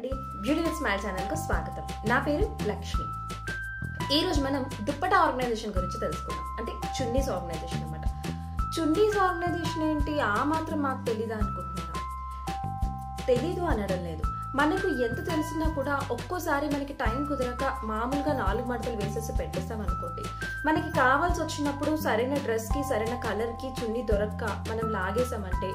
అండి, beauty with smile ఛానల్కు స్వాగతం. నా పేరు లక్ష్మి. ఈరోజు మనం దుప్పటా ఆర్గనైజేషన్ గురించి తెలుసుకుందాం. అంటే చున్నీస్ ఆర్గనైజేషన్ అనమాట. చున్నీస్ ఆర్గనైజేషన్ ఏంటి, ఆ మాత్రం మాకు తెలీదా అనుకుంటున్నారా? తెలీదు అనడం లేదు. మనకు ఎంత తెలిసినా కూడా ఒక్కోసారి మనకి టైం కుదరక మామూలుగా 4 మడతలు వేసేసి పెట్టేస్తాం అనుకోండి. మనకి కావాల్సి వచ్చినప్పుడు సరైన డ్రెస్కి సరైన కలర్కి చున్నీ దొరక్క మనం లాగేసామంటే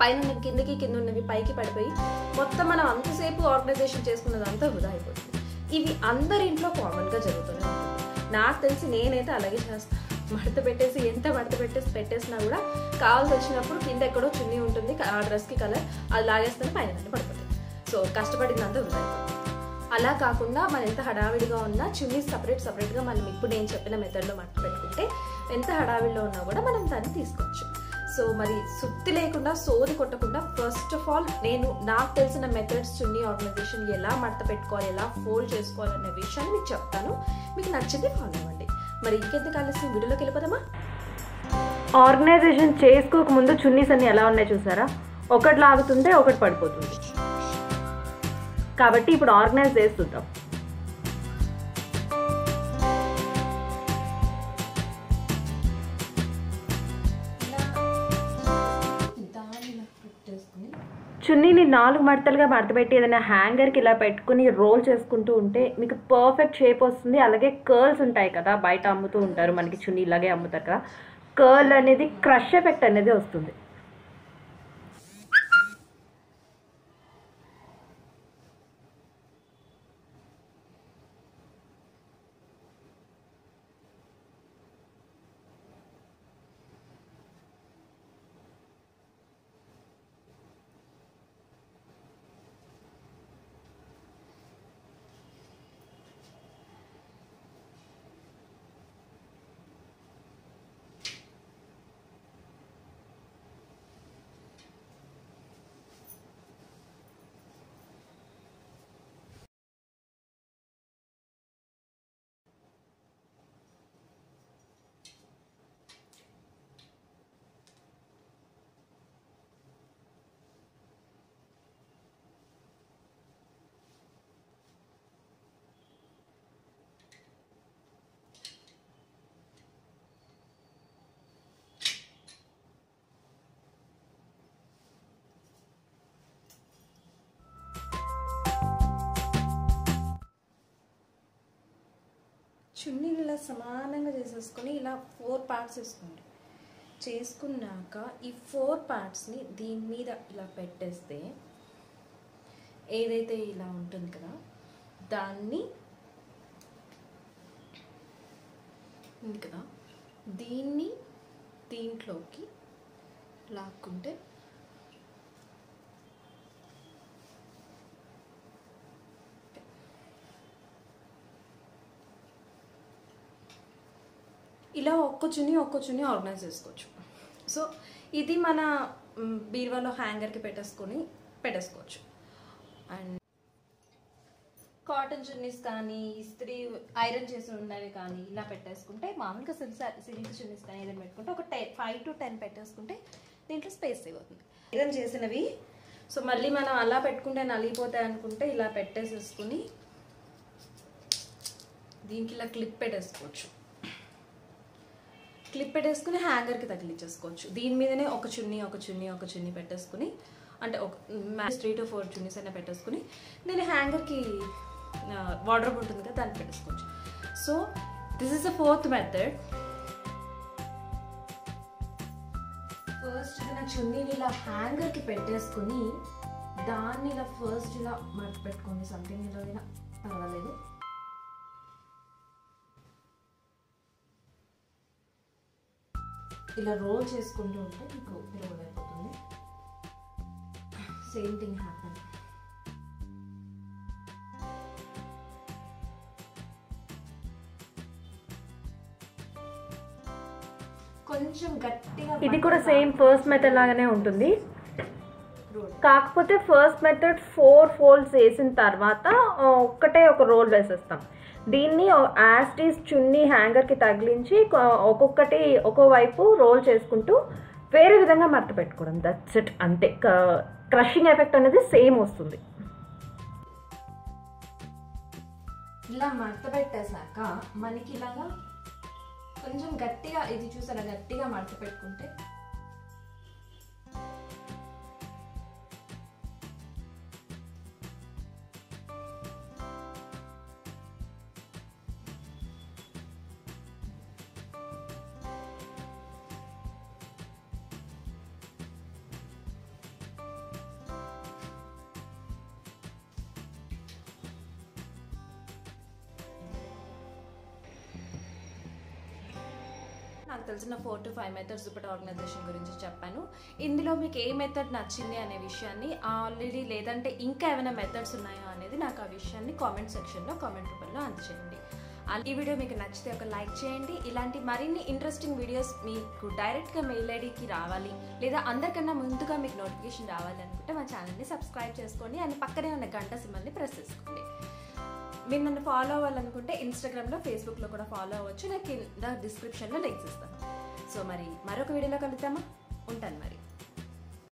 పైన ఉన్నవి కిందకి, కింద ఉన్నవి పైకి పడిపోయి మొత్తం మనం అంతసేపు ఆర్గనైజేషన్ చేసుకున్నదంతా వృధా అయిపోతుంది. ఇవి అందరి ఇంట్లో కామన్గా జరుగుతూనే ఉంటుంది. నాకు తెలిసి నేనైతే అలాగే చేస్తాను. మడత పెట్టేసి ఎంత మడత పెట్టేసినా కూడా కావాల్సి వచ్చినప్పుడు కింద ఎక్కడో చున్నీ ఉంటుంది, ఆ డ్రెస్కి కలర్ అది లాగేస్తేనే పైన పడిపోతుంది. సో కష్టపడిందంతా వృధా అయిపోతుంది. అలా కాకుండా మనం ఎంత హడావిడిగా ఉన్నా చున్నీస్ సపరేట్గా మనం ఇప్పుడు నేను చెప్పిన మెథడ్లో మడత పెట్టుకుంటే ఎంత హడావిడిలో ఉన్నా కూడా మనం దాన్ని తీసుకోవచ్చు. సో మరి సుత్తి లేకుండా సోది కొట్టకుండా ఫస్ట్ ఆఫ్ ఆల్ నాకు తెలిసిన మెథడ్స్ చున్నీ ఆర్గనైజేషన్ ఎలా మడత పెట్టుకోవాలి, ఎలా ఫోల్డ్ చేసుకోవాలనే విషయాన్ని మీకు చెప్తాను. మీకు నచ్చింది ఫాలో అవ్వండి. మరి ఇంకెందుకు ఆలస్యం, వీడియోలోకి వెళ్ళిపోదామా? ఆర్గనైజేషన్ చేసుకోకముందు చున్నీస్ అన్ని ఎలా ఉన్నాయి చూసారా? ఒకటి లాగుతుంటే ఒకటి పడిపోతుంది. కాబట్టి ఇప్పుడు ఆర్గనైజ్ చేసి చూద్దాం. చున్నీని 4 మడతలుగా మడతపెట్టి ఏదైనా హ్యాంగర్కి ఇలా పెట్టుకుని రోల్ చేసుకుంటూ ఉంటే మీకు పర్ఫెక్ట్ షేప్ వస్తుంది. అలాగే కర్ల్స్ ఉంటాయి కదా, బయట అమ్ముతూ ఉంటారు, మనకి చున్నీ ఇలాగే అమ్ముతారు కదా, కర్ల్ అనేది క్రష్ ఎఫెక్ట్ అనేది వస్తుంది. చున్నీలు ఇలా సమానంగా చేసేసుకొని ఇలా 4 పార్ట్స్ వేసుకోండి. చేసుకున్నాక ఈ 4 పార్ట్స్ని దీని మీద ఇలా పెట్టేస్తే ఏదైతే ఇలా ఉంటుంది కదా, దాన్ని ఉంది కదా, దీన్ని దీంట్లోకి లాక్కుంటే ఇలా ఒక్క చున్నీ ఆర్గనైజ్ చేసుకోవచ్చు. సో ఇది మన బీరువాలో హ్యాంగర్కి పెట్టేసుకోవచ్చు. అండ్ కాటన్ చున్నీస్ కానీ, ఇస్త్రీ ఐరన్ చేసి ఉన్నవి కానీ ఇలా పెట్టేసుకుంటే, మామూలుగా సిల్క్ చున్నీస్ కానీ ఏదైనా పెట్టుకుంటే ఒక 5 to 10 పెట్టేసుకుంటే దీంట్లో స్పేస్ సేవ్ అవుతుంది. ఐరన్ చేసినవి సో మళ్ళీ మనం అలా పెట్టుకుంటే నలిగిపోతాయి అనుకుంటే ఇలా పెట్టేసేసుకుని దీనికి ఇలా క్లిప్ పెట్టేసుకుని హ్యాంగర్కి తగిలించేసుకోవచ్చు. దీని మీదనే ఒక చున్నీ పెట్టేసుకుని, అంటే ఒక 3 to 4 చున్నీస్ అయినా పెట్టేసుకుని నేను హ్యాంగర్కి వార్డ్రోబ్ ఉంటుంది కదా, దాన్ని పెట్టేసుకోవచ్చు. So this is the 4th method. First నా చున్నీని ఇలా హ్యాంగర్కి పెట్టేసుకుని దాన్ని ఇలా ఫస్ట్ ఇలా మడత పెట్టుకోండి. సంథింగ్ ఇలా అయినా పర్వాలేదు. ఇలా రోల్ చేసుకుంటూ ఉంటే మీకు రోల్ అయిపోతుంది. Same thing happen. కొంచెం గట్టిగా, ఇది కూడా సేమ్ ఫస్ట్ మెథడ్ లాగానే ఉంటుంది. కాకపోతే ఫస్ట్ మెథడ్ 4 ఫోల్డ్స్ వేసిన తర్వాత ఒక్కటే ఒక రోల్ వేసేస్తాం. దీన్ని యాస్టీస్ చున్నీ హ్యాంగర్కి తగిలించి ఒక్కొక్కటి ఒక్కోవైపు రోల్ చేసుకుంటూ వేరే విధంగా మడత పెట్టుకోవడం. దట్స్ ఇట్, అంతే. క్రషింగ్ ఎఫెక్ట్ అనేది సేమ్ వస్తుంది. ఇలా మడత పెట్టేశాక మనకి ఇలాగా కొంచెం గట్టిగా, ఇది చూసారా, గట్టిగా మడత పెట్టుకుంటే నాకు తెలిసిన 4 to 5 మెథడ్స్ దుపట్టా ఆర్గనైజేషన్ గురించి చెప్పాను. ఇందులో మీకు ఏ మెథడ్ నచ్చింది అనే విషయాన్ని ఆల్రెడీ, లేదంటే ఇంకా ఏమైనా మెథడ్స్ ఉన్నాయో అనేది నాకు ఆ విషయాన్ని కామెంట్ సెక్షన్లో కామెంట్ రూపంలో అందచేయండి. ఈ వీడియో మీకు నచ్చితే ఒక లైక్ చేయండి. ఇలాంటి మరిన్ని ఇంట్రెస్టింగ్ వీడియోస్ మీకు డైరెక్ట్గా మెయిల్ ఐడికి రావాలి, లేదా అందరికన్నా ముందుగా మీకు నోటిఫికేషన్ రావాలి అనుకుంటే మా ఛానల్ని సబ్స్క్రైబ్ చేసుకోండి అండ్ పక్కనే ఉన్న గంట సింబల్ని ప్రెస్ చేసుకోండి. మీరు నన్ను ఫాలో అవ్వాలనుకుంటే ఇన్స్టాగ్రామ్లో, ఫేస్బుక్లో కూడా ఫాలో అవ్వచ్చు. నాకు కింద డిస్క్రిప్షన్లో లింక్స్ ఇస్తాను. సో మరి మరొక వీడియోలో కలుద్దామా? ఉంటాను మరి.